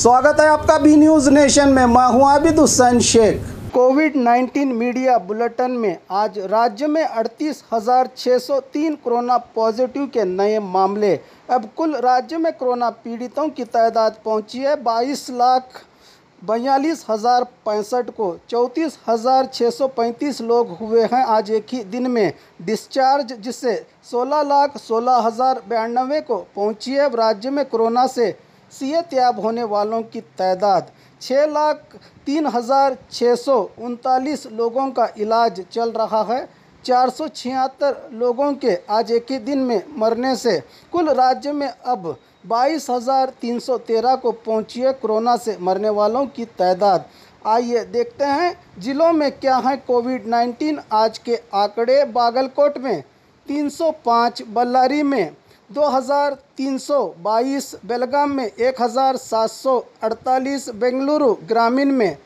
स्वागत है आपका बी न्यूज़ नेशन में। मैं हूं आबिद हुसैन शेख। कोविड-19 मीडिया बुलेटिन में आज राज्य में 38,603 कोरोना पॉजिटिव के नए मामले। अब कुल राज्य में कोरोना पीड़ितों की तादाद पहुंची है 22,42,065 को। 34,635 लोग हुए हैं आज एक ही दिन में डिस्चार्ज, जिससे 16,16,092 को पहुंची है। राज्य में कोरोना से सेहतयाब होने वालों की तादाद 6,03,639 लोगों का इलाज चल रहा है। 476 लोगों के आज एक ही दिन में मरने से कुल राज्य में अब 22,313 को पहुंची है कोरोना से मरने वालों की तादाद। आइए देखते हैं जिलों में क्या है कोविड-19 आज के आंकड़े। बागलकोट में 305, बल्लारी में 2,322, बेलगाम में 1,748, बेंगलुरु ग्रामीण में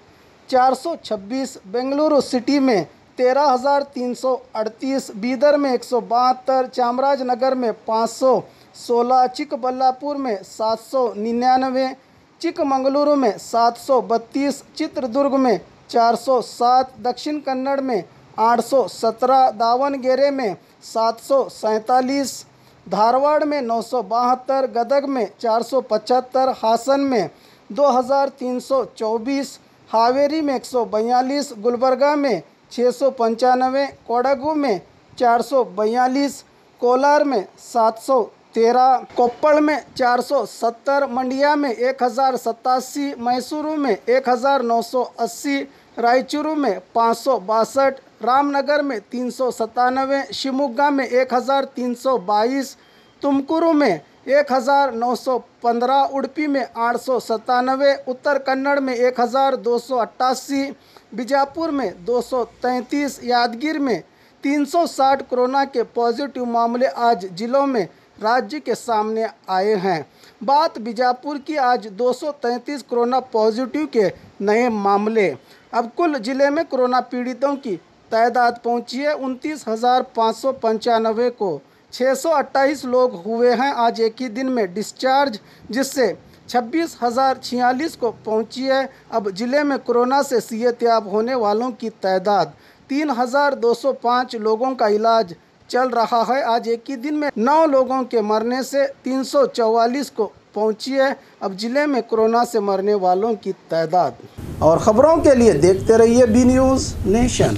426, बेंगलुरु सिटी में 13,338, बीदर में 172, चामराजनगर में 516, चिकबल्लापुर में 799, चिकमंगलुरु में 732, चित्रदुर्ग में 407, दक्षिण कन्नड़ में 817, दावणगेरे में 747, धारवाड़ में 972, गदग में 475, हासन में 2,324, हावेरी में 142, गुलबर्गा में 695, कोडगु में 442, कोलार में 713, कोप्पड़ में 470, मंडिया में 1,087, मैसूरू में 1,980, रायचूरू में 562, रामनगर में 397, शिवमोगा में 1,322, तुमकुरु में 1,915, उडुपी में 897, उत्तर कन्नड़ में 1,288, बीजापुर में 233, यादगीर में 360 कोरोना के पॉजिटिव मामले आज जिलों में राज्य के सामने आए हैं। बात बीजापुर की, आज 233 कोरोना पॉजिटिव के नए मामले। अब कुल जिले में कोरोना पीड़ितों की तादाद पहुंची है 29,595 को। 628 लोग हुए हैं आज एक ही दिन में डिस्चार्ज, जिससे 26,046 को पहुंची है। अब जिले में कोरोना से सेहतयाब होने वालों की तादाद 3,205 लोगों का इलाज चल रहा है। आज एक ही दिन में 9 लोगों के मरने से 344 को पहुंची है अब जिले में कोरोना से मरने वालों की तादाद। और ख़बरों के लिए देखते रहिए बी न्यूज़ नेशन।